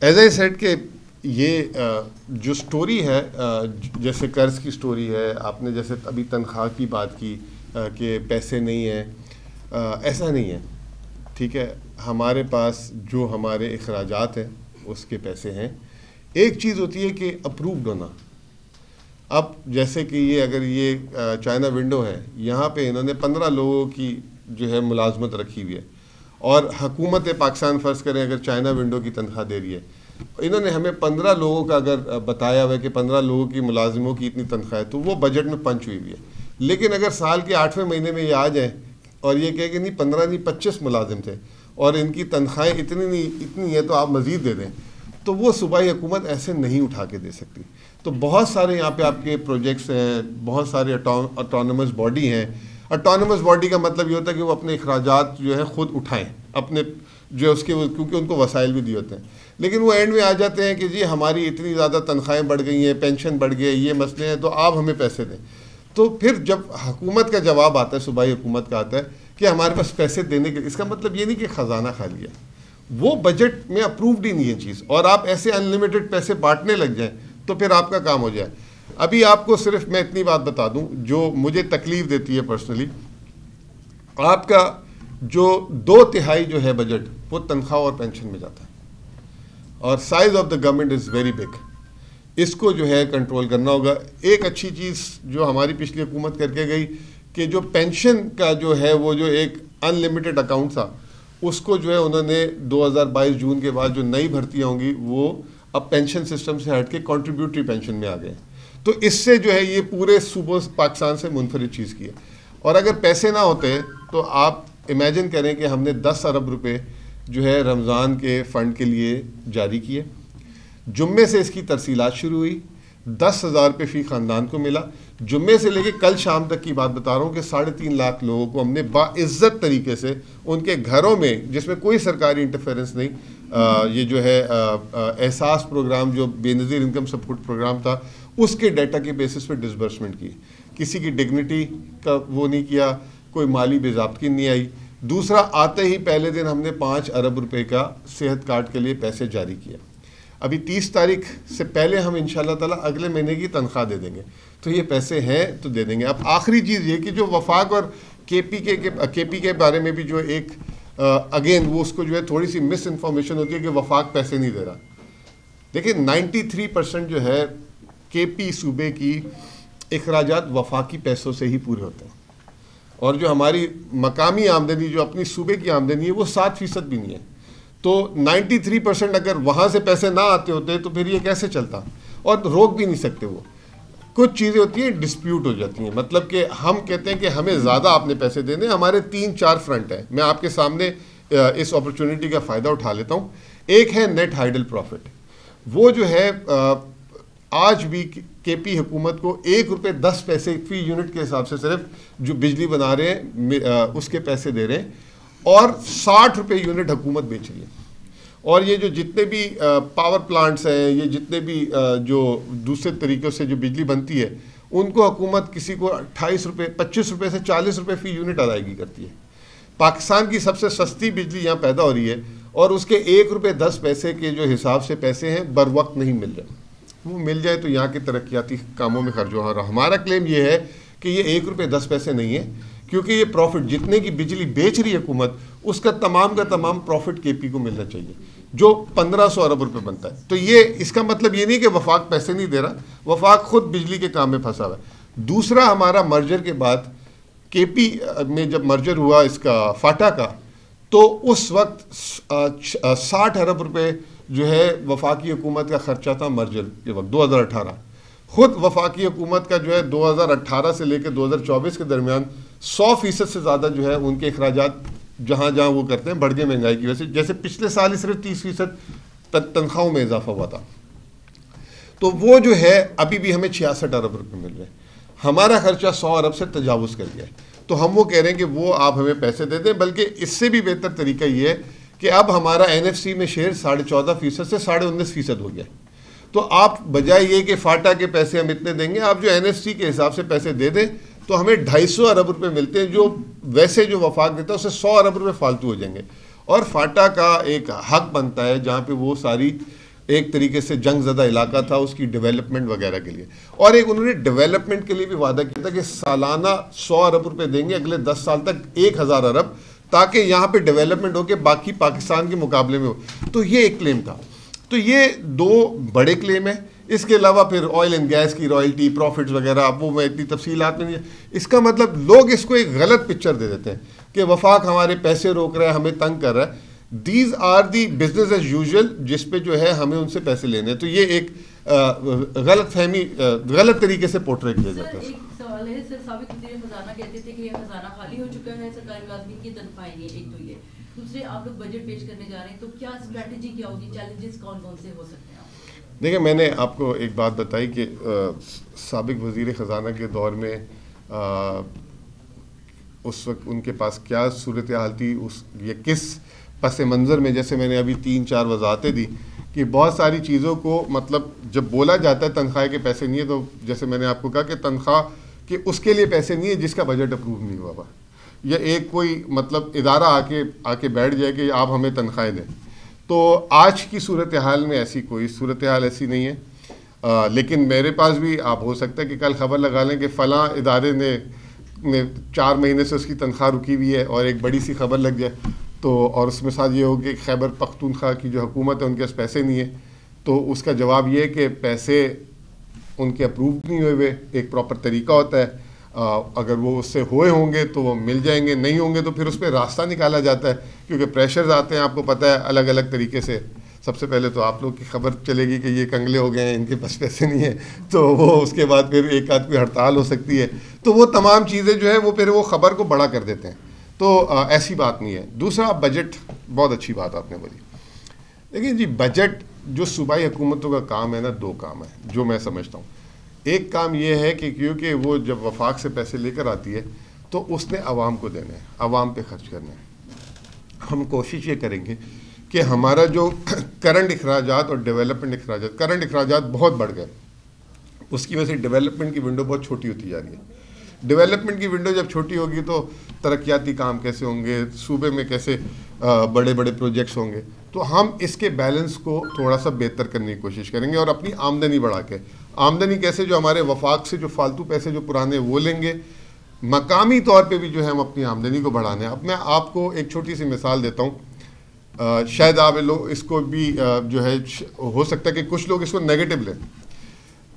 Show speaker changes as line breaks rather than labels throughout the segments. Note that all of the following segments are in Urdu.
ایز اے سیڈ کہ یہ جو سٹوری ہے جیسے قرض کی سٹوری ہے, آپ نے جیسے ابھی تنخواہ کی بات کی کہ پیسے نہیں ہیں, ایسا نہیں ہے. ٹھیک ہے, ہمارے پاس جو ہمارے اخراجات ہیں اس کے پیسے ہیں. ایک چیز ہوتی ہے کہ اپرووڈ ہونا. اب جیسے کہ یہ اگر یہ چائنا ونڈو ہے, یہاں پہ انہوں نے 15 لوگوں کی جو ہے ملازمت رکھی ہوئی ہے, اور حکومت پاکستان فرض کریں اگر چائنا ونڈو کی تنخواہ دے رہی ہے, انہوں نے ہمیں 15 لوگوں کا اگر بتایا ہوا ہے کہ 15 لوگوں کی ملازموں کی اتنی تنخواہ ہے, تو وہ بجٹ میں پنچ ہوئی ہوئی ہے. لیکن اگر سال کے 8ویں مہینے میں یہ آ جائیں اور یہ کہے کہ نہیں 15 نہیں 25 ملازم تھے اور ان کی تنخواہیں اتنی ہے تو آپ مزید دے دیں, تو وہ صوبائی حکومت ایسے نہیں اٹھا کے دے سکتی. تو بہت سارے یہاں پہ آپ کے پروجیکٹس ہیں, بہت سارے آٹونومس باڈی ہیں. آٹونومس باڈی کا مطلب یہ ہوتا ہے کہ وہ اپنے اخراجات جو ہے خود اٹھائیں, اپنے جو اس کے, کیونکہ ان کو وسائل بھی دیے ہوتے ہیں. لیکن وہ اینڈ میں آ جاتے ہیں کہ جی ہماری اتنی زیادہ تنخواہیں بڑھ گئی ہیں, پینشن بڑھ گئی, یہ مسئلے ہیں, تو آپ ہمیں پیسے دیں. تو پھر جب حکومت کا جواب آتا ہے, صوبائی حکومت کا آتا ہے کہ ہمارے پاس پیسے دینے کے, اس کا مطلب یہ نہیں کہ خزانہ خالی ہے, وہ بجٹ میں اپرووڈ ہی نہیں ہے چیز, اور آپ ایسے ان لمیٹڈ پیسے بانٹنے لگ جائیں تو پھر آپ کا کام ہو جائے. ابھی آپ کو صرف میں اتنی بات بتا دوں جو مجھے تکلیف دیتی ہے پرسنلی. آپ کا جو 2/3 جو ہے بجٹ وہ تنخواہ اور پینشن میں جاتا ہے, اور size of the government is very big. اس کو جو ہے کنٹرول کرنا ہوگا. ایک اچھی چیز جو ہماری پچھلی حکومت کر کے گئی کہ جو پینشن کا جو ہے وہ جو ایک ان لمیٹڈ اکاؤنٹ تھا, اس کو جو ہے انہوں نے 2022 جون کے بعد جو نئی بھرتیاں ہوں گی وہ اب پینشن سسٹم سے ہٹ کے کنٹریبیوٹری پینشن میں آ گئے. تو اس سے جو ہے یہ پورے صوبوں پاکستان سے منفرد چیز کی ہے. اور اگر پیسے نہ ہوتے تو آپ امیجن کریں کہ ہم نے 10 ارب روپے جو ہے رمضان کے فنڈ کے لیے جاری کیے. جمعے سے اس کی ترسیلات شروع ہوئی, 10,000 روپے فی خاندان کو ملا. جمعے سے لے کے کل شام تک کی بات بتا رہا ہوں کہ 3.5 لاکھ لوگوں کو ہم نے باعزت طریقے سے ان کے گھروں میں, جس میں کوئی سرکاری انٹرفیرنس نہیں, یہ جو ہے احساس پروگرام جو بے نظیر انکم سپورٹ پروگرام تھا, اس کے ڈیٹا کے بیسس پہ ڈسبرسمنٹ کی. کسی کی ڈگنیٹی کا وہ نہیں کیا, کوئی مالی بے ضابطگی نہیں آئی. دوسرا, آتے ہی پہلے دن ہم نے 5 ارب روپے کا صحت کارڈ کے لیے پیسے جاری کیا. ابھی 30 تاریخ سے پہلے ہم انشاءاللہ تعالی اگلے مہینے کی تنخواہ دے دیں گے, تو یہ پیسے ہیں تو دے دیں گے. اب آخری چیز یہ کہ جو وفاق اور کے پی کے بارے میں بھی جو ایک اگین وہ اس کو جو ہے تھوڑی سی مس انفارمیشن ہوتی ہے کہ وفاق پیسے نہیں دے رہا. دیکھیں 93% جو ہے کے پی صوبے کی اخراجات وفاقی پیسوں سے ہی پورے ہوتے ہیں, اور جو ہماری مقامی آمدنی جو اپنی صوبے کی آمدنی ہے وہ 7% بھی نہیں ہے. تو 93% اگر وہاں سے پیسے نہ آتے ہوتے تو پھر یہ کیسے چلتا, اور روک بھی نہیں سکتے. وہ کچھ چیزیں ہوتی ہیں ڈسپیوٹ ہو جاتی ہیں, مطلب کہ ہم کہتے ہیں کہ ہمیں زیادہ آپ نے پیسے دینے. ہمارے 3-4 فرنٹ ہیں, میں آپ کے سامنے اس اپرچونٹی کا فائدہ اٹھا لیتا ہوں. ایک ہے نیٹ ہائیڈل پروفٹ. وہ جو ہے آج بھی کے پی حکومت کو 1 روپے 10 پیسے فی یونٹ کے حساب سے صرف جو بجلی بنا رہے ہیں اس کے پیسے دے رہے ہیں, اور 60 روپے یونٹ حکومت بیچ رہی ہے. اور یہ جو جتنے بھی پاور پلانٹس ہیں, یہ جتنے بھی جو دوسرے طریقوں سے جو بجلی بنتی ہے, ان کو حکومت کسی کو 28 روپے 25 روپے سے 40 روپے فی یونٹ ادائیگی کرتی ہے. پاکستان کی سب سے سستی بجلی یہاں پیدا ہو رہی ہے, اور اس کے 1 روپے 10 پیسے کے جو حساب سے پیسے ہیں بر وقت نہیں مل رہے. وہ مل جائے تو یہاں کے ترقیاتی کاموں میں خرچ ہو. ہمارا کلیم یہ ہے کہ یہ 1 روپے 10 پیسے نہیں ہے, کیونکہ یہ پروفٹ جتنے کی بجلی بیچ رہی ہے حکومت, اس کا تمام پروفٹ کے پی کو ملنا چاہیے, جو 1500 ارب روپے بنتا ہے. تو یہ اس کا مطلب یہ نہیں کہ وفاق پیسے نہیں دے رہا, وفاق خود بجلی کے کام میں پھنسا ہوا ہے. دوسرا, ہمارا مرجر کے بعد کے پی میں جب مرجر ہوا اس کا فاٹا کا, تو اس وقت 60 ارب روپے جو ہے وفاقی حکومت کا خرچہ تھا مرجر کے وقت 2018. خود وفاقی حکومت کا جو ہے 2018 سے لے کے 2024 کے درمیان 100% سے زیادہ جو ہے ان کے اخراجات جہاں وہ کرتے ہیں بڑھ گئے مہنگائی کی وجہ سے. جیسے پچھلے سال ہی صرف 30% تنخواہوں میں اضافہ ہوا تھا, تو وہ جو ہے ابھی بھی ہمیں 66 ارب روپے مل رہے ہیں. ہمارا خرچہ 100 ارب سے تجاوز کر گیا ہے. تو ہم وہ کہہ رہے ہیں کہ وہ آپ ہمیں پیسے دے دیں, بلکہ اس سے بھی بہتر طریقہ یہ ہے کہ اب ہمارا NFC میں شیئر 14.5% سے 19.5% ہو گیا. تو آپ بجائے یہ کہ فاٹا کے پیسے ہم اتنے دیں گے, آپ جو NFC کے حساب سے پیسے دے دیں تو ہمیں 250 ارب روپے ملتے ہیں, جو ویسے جو وفاق دیتا ہے اسے 100 ارب روپے فالتو ہو جائیں گے. اور فاٹا کا ایک حق بنتا ہے جہاں پہ وہ ساری ایک طریقے سے جنگ زدہ علاقہ تھا اس کی ڈیولپمنٹ وغیرہ کے لیے، اور ایک انہوں نے ڈیولپمنٹ کے لیے بھی وعدہ کیا تھا کہ سالانہ 100 ارب روپے دیں گے اگلے 10 سال تک 1000 ارب، تاکہ یہاں پہ ڈیولپمنٹ ہو کے باقی پاکستان کے مقابلے میں ہو. تو یہ ایک کلیم تھا. تو یہ دو بڑے کلیم ہیں. اس کے علاوہ پھر آئل اینڈ گیس کی رائلٹی، پروفٹس وغیرہ، وہ میں اتنی تفصیلات میں نہیں. اس کا مطلب لوگ اس کو ایک غلط پکچر دے دیتے ہیں کہ وفاق ہمارے پیسے روک رہا ہے، ہمیں تنگ کر رہا ہے. These are the business as usual جس پہ جو ہے ہمیں ان سے پیسے لینے ہیں. تو یہ ایک غلط فہمی، غلط طریقے سے پورٹریٹ کیا جاتا ہے.
ایک سوال ہے سر، سابق وزیر خزانہ کہتے تھے کہ یہ خزانہ خالی ہو چکا ہے، سرکاری ملازمین کی تنخواہیں نہیں. ایک تو یہ، دوسرے آپ لوگ بجٹ پیش کرنے جا رہے ہیں، تو کیا اسٹریٹجی کیا ہوگی، چیلنجز کون کون سے ہو سکتے ہیں؟
دیکھیں، میں نے آپ کو ایک بات بتائی کہ سابق وزیر خزانہ کے دور میں اس وقت ان کے پاس کیا صورتحال تھی، یہ کس پس منظر میں، جیسے میں نے ابھی 3-4 وضاحتیں دی کہ بہت ساری چیزوں کو مطلب جب بولا جاتا ہے تنخواہ کے پیسے نہیں ہے، تو جیسے میں نے آپ کو کہا کہ تنخواہ کہ اس کے لیے پیسے نہیں ہے جس کا بجٹ اپروو نہیں ہوا ہوا، یا ایک کوئی مطلب ادارہ آ کے بیٹھ جائے کہ آپ ہمیں تنخواہیں دیں. تو آج کی صورتحال میں ایسی کوئی صورتحال ایسی نہیں ہے. لیکن میرے پاس بھی آپ ہو سکتا ہے کہ کل خبر لگا لیں کہ فلاں ادارے نے 4 مہینے سے اس کی تنخواہ رکی ہوئی ہے، اور ایک بڑی سی خبر لگ جائے تو، اور اس میں ساتھ یہ ہو کہ خیبر پختونخوا کی جو حکومت ہے ان کے پاس پیسے نہیں ہیں، تو اس کا جواب یہ ہے کہ پیسے ان کے اپروو نہیں ہوئے ہوئے. ایک پراپر طریقہ ہوتا ہے، اگر وہ اس سے ہوئے ہوں گے تو وہ مل جائیں گے، نہیں ہوں گے تو پھر اس پہ راستہ نکالا جاتا ہے، کیونکہ پریشرز آتے ہیں آپ کو پتہ ہے الگ الگ طریقے سے. سب سے پہلے تو آپ لوگ کی خبر چلے گی کہ یہ کنگلے ہو گئے ہیں، ان کے پاس پیسے نہیں ہیں، تو وہ اس کے بعد پھر ایک آدھ کوئی ہڑتال ہو سکتی ہے. تو وہ تمام چیزیں جو ہے وہ پھر وہ خبر کو بڑا کر دیتے ہیں. تو ایسی بات نہیں ہے. دوسرا، بجٹ، بہت اچھی بات آپ نے بولی. لیکن جی بجٹ جو صوبائی حکومتوں کا کام ہے نا، 2 کام ہے جو میں سمجھتا ہوں. ایک کام یہ ہے کہ کیونکہ وہ جب وفاق سے پیسے لے کر آتی ہے تو اس نے عوام کو دینے ہیں، عوام پہ خرچ کرنے ہیں. ہم کوشش یہ کریں گے کہ ہمارا جو کرنٹ اخراجات اور ڈیولپمنٹ اخراجات، کرنٹ اخراجات بہت بڑھ گئے، اس کی وجہ سے ڈیولپمنٹ کی ونڈو بہت چھوٹی ہوتی جا رہی ہے. ڈیولپمنٹ کی ونڈو جب چھوٹی ہوگی تو ترقیاتی کام کیسے ہوں گے، صوبے میں کیسے بڑے بڑے پروجیکٹس ہوں گے. تو ہم اس کے بیلنس کو تھوڑا سا بہتر کرنے کی کوشش کریں گے، اور اپنی آمدنی بڑھا کے. آمدنی کیسے؟ جو ہمارے وفاق سے جو فالتو پیسے جو پرانے وہ لیں گے. مقامی طور پہ بھی جو ہے ہم اپنی آمدنی کو بڑھانے ہیں. اب میں آپ کو ایک چھوٹی سی مثال دیتا ہوں، شاید آپ لوگ اس کو بھی جو ہے ہو سکتا ہے کہ کچھ لوگ اس کو نیگیٹو لیں.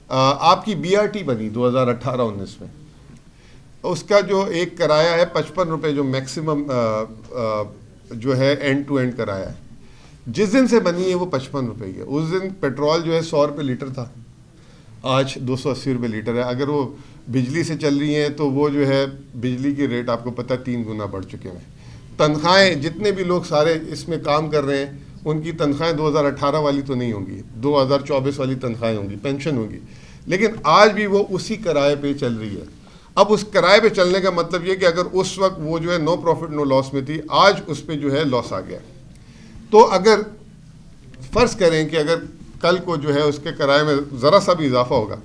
آپ کی BRT بنی 2018-19 میں، اس کا جو ایک کرایہ ہے 55 روپے، جو میکسیمم جو ہے اینڈ ٹو اینڈ کرایہ ہے. جس دن سے بنی ہے وہ 55 روپے کی ہے. اس دن پیٹرول جو ہے 100 روپے لیٹر تھا، آج 280 روپے لیٹر ہے. اگر وہ بجلی سے چل رہی ہیں تو وہ جو ہے بجلی کے ریٹ آپ کو پتہ 3 گنا بڑھ چکے ہیں. تنخواہیں جتنے بھی لوگ سارے اس میں کام کر رہے ہیں ان کی تنخواہیں 2018 والی تو نہیں ہوں گی، 2024 والی تنخواہیں ہوں گی، پینشن ہوگی. لیکن آج بھی وہ اسی کرائے پہ چل رہی ہے. اب اس کرائے پہ چلنے کا مطلب یہ کہ اگر اس وقت وہ جو ہے نو پروفٹ نو لاس میں تھی، آج اس پہ جو ہے لاس آ گیا. تو اگر فرض کریں کہ اگر کل کو جو ہے اس کے کرائے میں ذرا سا بھی اضافہ ہوگا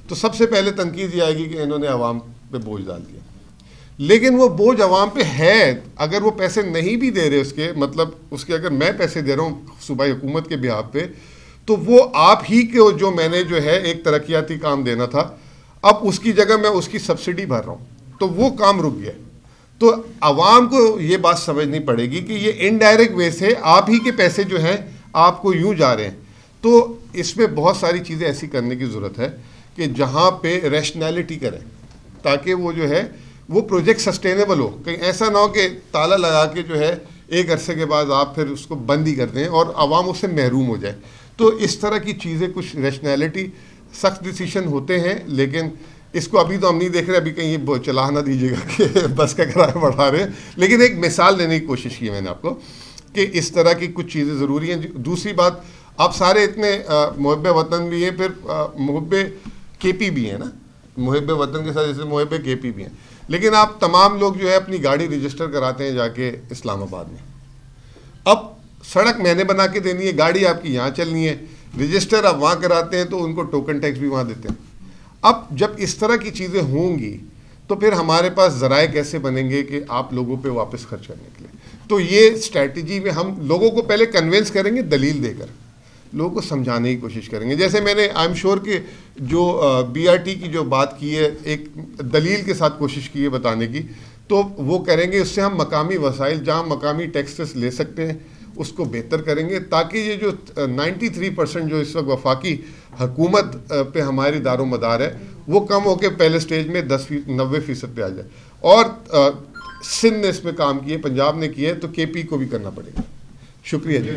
تو سب سے پہلے تنقید یہ آئے گی کہ انہوں نے عوام پہ بوجھ ڈال دیا. لیکن وہ بوجھ عوام پہ ہے، اگر وہ پیسے نہیں بھی دے رہے، اس کے مطلب اس کے اگر میں پیسے دے رہا ہوں صوبائی حکومت کے بہاف پہ، تو وہ آپ ہی کے جو میں نے جو ہے ایک ترقیاتی کام دینا تھا، اب اس کی جگہ میں اس کی سبسڈی بھر رہا ہوں، تو وہ کام رک گیا. تو عوام کو یہ بات سمجھنی پڑے گی کہ یہ انڈائریکٹ وے سے آپ ہی کے پیسے جو ہیں آپ کو یوں جا رہے ہیں. تو اس میں بہت ساری چیزیں ایسی کرنے کی ضرورت ہے کہ جہاں پہ ریشنیلٹی کریں، تاکہ وہ جو ہے وہ پروجیکٹ سسٹینیبل ہو. کہیں ایسا نہ ہو کہ تالا لگا کے جو ہے ایک عرصے کے بعد آپ پھر اس کو بند ہی کر دیں اور عوام اس سے محروم ہو جائے. تو اس طرح کی چیزیں، کچھ ریشنیلٹی، سخت ڈیسیشن ہوتے ہیں، لیکن اس کو ابھی تو ہم نہیں دیکھ رہے. ابھی کہیں یہ چلا نہ دیجیے گا کہ بس کا کرایہ بڑھا رہے ہیں، لیکن ایک مثال دینے کی کوشش کی میں نے آپ کو کہ اس طرح کی کچھ چیزیں ضروری ہیں. دوسری بات، آپ سارے اتنے محب وطن بھی ہیں، پھر محب KP بھی ہیں نا، محب وطن کے ساتھ جیسے محب KP بھی ہیں. لیکن آپ تمام لوگ جو ہے اپنی گاڑی رجسٹر کراتے ہیں جا کے اسلام آباد میں. اب سڑک میں نے بنا کے دینی ہے، گاڑی آپ کی یہاں چلنی ہے، رجسٹر آپ وہاں کراتے ہیں تو ان کو ٹوکن ٹیکس بھی وہاں دیتے ہیں. اب جب اس طرح کی چیزیں ہوں گی تو پھر ہمارے پاس ذرائع کیسے بنیں گے کہ آپ لوگوں پہ واپس خرچ کرنے کے لیے. تو یہ اسٹریٹجی میں ہم لوگوں کو پہلے کنونس کریں گے دلیل دے کر. لوگوں کو سمجھانے کی کوشش کریں گے. جیسے میں نے آئی ایم شیور کہ جو BRT کی جو بات کی ہے ایک دلیل کے ساتھ کوشش کی ہے بتانے کی, تو وہ کریں گے. اس سے ہم مقامی وسائل جہاں مقامی ٹیکسز لے سکتے ہیں اس کو بہتر کریں گے, تاکہ یہ جو 93% جو اس وقت وفاقی حکومت پہ ہماری دار و مدار ہے وہ کم ہو کے پہلے سٹیج میں 90% پہ آ جائے. اور سندھ نے اس پہ کام کیے, پنجاب نے کیے, تو KP کو بھی کرنا پڑے گا. شکریہ جی.